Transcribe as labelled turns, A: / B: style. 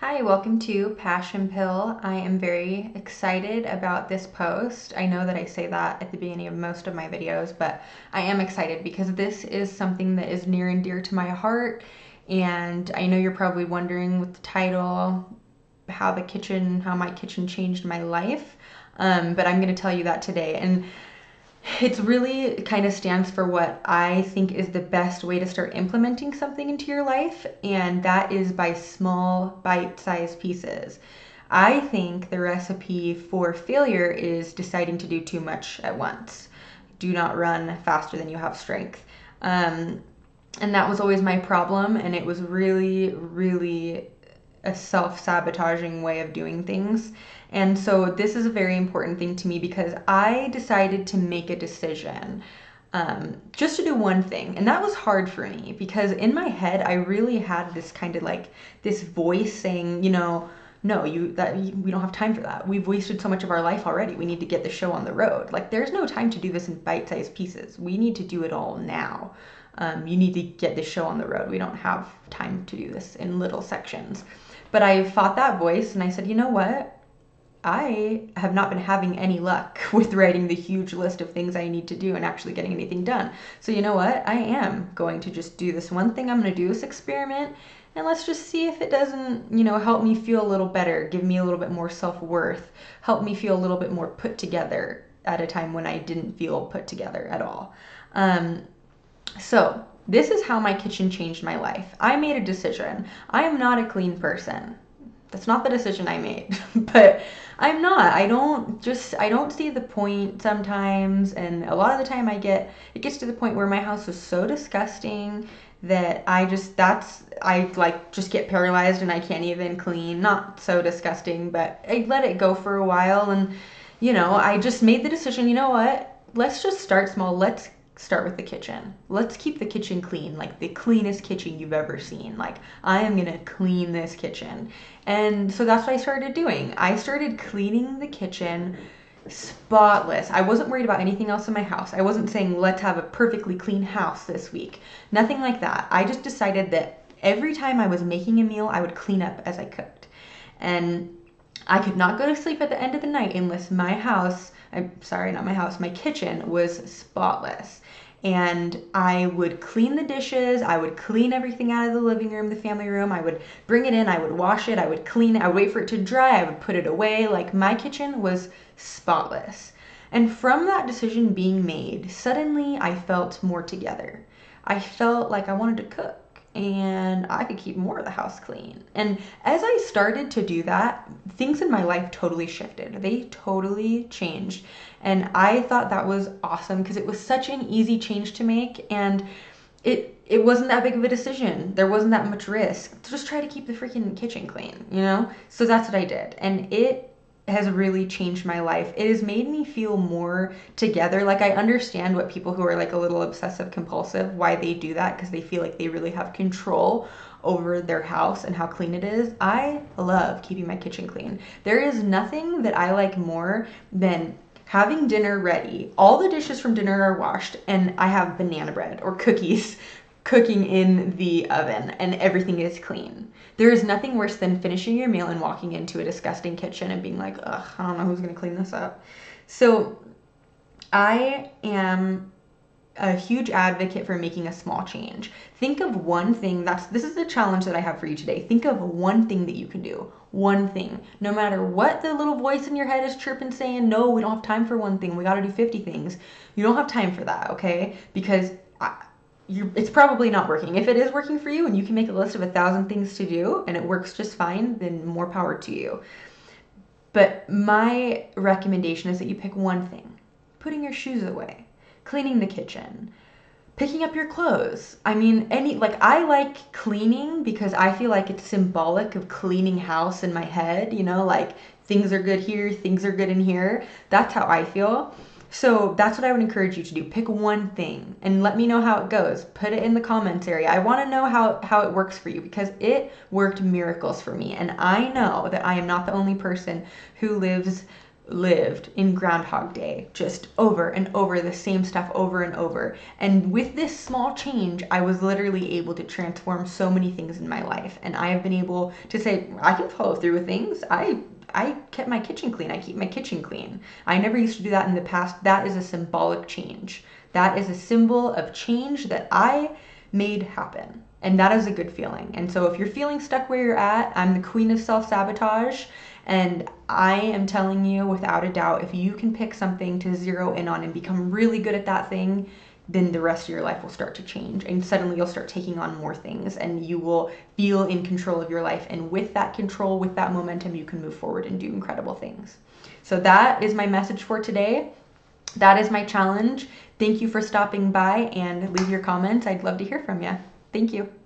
A: Hi, welcome to Passion Pill. I am very excited about this post. I know that I say that at the beginning of most of my videos, but I am excited because this is something that is near and dear to my heart. And I know you're probably wondering with the title how my kitchen changed my life. But I'm going to tell you that today. And it's really kind of stands for what I think is the best way to start implementing something into your life, and that is by small, bite-sized pieces. I think the recipe for failure is deciding to do too much at once. Do not run faster than you have strength. And that was always my problem, and it was really, really a self-sabotaging way of doing things. And so this is a very important thing to me because I decided to make a decision just to do one thing. And that was hard for me because in my head, I really had this kind of like this voice saying, no, we don't have time for that. We've wasted so much of our life already. We need to get the show on the road. Like there's no time to do this in bite-sized pieces. We need to do it all now. You need to get the show on the road. We don't have time to do this in little sections. But I fought that voice and I said, you know what? I have not been having any luck with writing the huge list of things I need to do and actually getting anything done. So you know what? I am going to just do this one thing. I'm going to do this experiment and let's just see if it doesn't, help me feel a little better, give me a little bit more self-worth, help me feel a little bit more put together at a time when I didn't feel put together at all. So this is how my kitchen changed my life. I made a decision. I am not a clean person. That's not the decision I made, but I'm not. I don't see the point sometimes, and a lot of the time it gets to the point where my house is so disgusting that I just get paralyzed and I can't even clean. Not so disgusting, but I let it go for a while, and I just made the decision, you know what? Let's just start small. Let's start with the kitchen. Let's keep the kitchen clean, like the cleanest kitchen you've ever seen. Like I am gonna clean this kitchen. And so that's what I started doing. I started cleaning the kitchen spotless. I wasn't worried about anything else in my house. I wasn't saying let's have a perfectly clean house this week. Nothing like that. I just decided that every time I was making a meal, I would clean up as I cooked. And I could not go to sleep at the end of the night unless my kitchen was spotless. And I would clean the dishes, I would clean everything out of the living room, the family room, I would bring it in, I would wash it, I would clean it, I would wait for it to dry, I would put it away. Like my kitchen was spotless. And from that decision being made, suddenly I felt more together. I felt like I wanted to cook and I could keep more of the house clean. And as I started to do that, things in my life totally shifted. They totally changed. And I thought that was awesome because it was such an easy change to make, and it wasn't that big of a decision. There wasn't that much risk. Just try to keep the freaking kitchen clean, So that's what I did. And it has really changed my life. It has made me feel more together. Like I understand what people who are like a little obsessive compulsive, why they do that, because they feel like they really have control over their house and how clean it is. I love keeping my kitchen clean. There is nothing that I like more than having dinner ready. All the dishes from dinner are washed and I have banana bread or cookies cooking in the oven and everything is clean. There is nothing worse than finishing your meal and walking into a disgusting kitchen and being like, ugh, I don't know who's gonna clean this up. So I am a huge advocate for making a small change. Think of one thing this is the challenge that I have for you today. Think of one thing that you can do. One thing. No matter what the little voice in your head is chirping saying, no, we don't have time for one thing. We got to do 50 things. You don't have time for that, okay? Because it's probably not working. If it is working for you and you can make a list of 1,000 things to do and it works just fine, then more power to you. But my recommendation is that you pick one thing. Putting your shoes away, cleaning the kitchen, picking up your clothes. I mean, I like cleaning because I feel like it's symbolic of cleaning house in my head, like things are good here, things are good in here. That's how I feel. So that's what I would encourage you to do. Pick one thing and let me know how it goes. Put it in the comments area. I want to know how it works for you because it worked miracles for me. And I know that I am not the only person who lives lived in Groundhog Day, just over and over, the same stuff over and over. And with this small change, I was literally able to transform so many things in my life. And I have been able to say, I can follow through with things. I kept my kitchen clean. I keep my kitchen clean. I never used to do that in the past. That is a symbolic change. That is a symbol of change that I made happen. And that is a good feeling. And so if you're feeling stuck where you're at, I'm the queen of self-sabotage. And I am telling you without a doubt, if you can pick something to zero in on and become really good at that thing, then the rest of your life will start to change. And suddenly you'll start taking on more things and you will feel in control of your life. And with that control, with that momentum, you can move forward and do incredible things. So that is my message for today. That is my challenge. Thank you for stopping by and leave your comments. I'd love to hear from you. Thank you.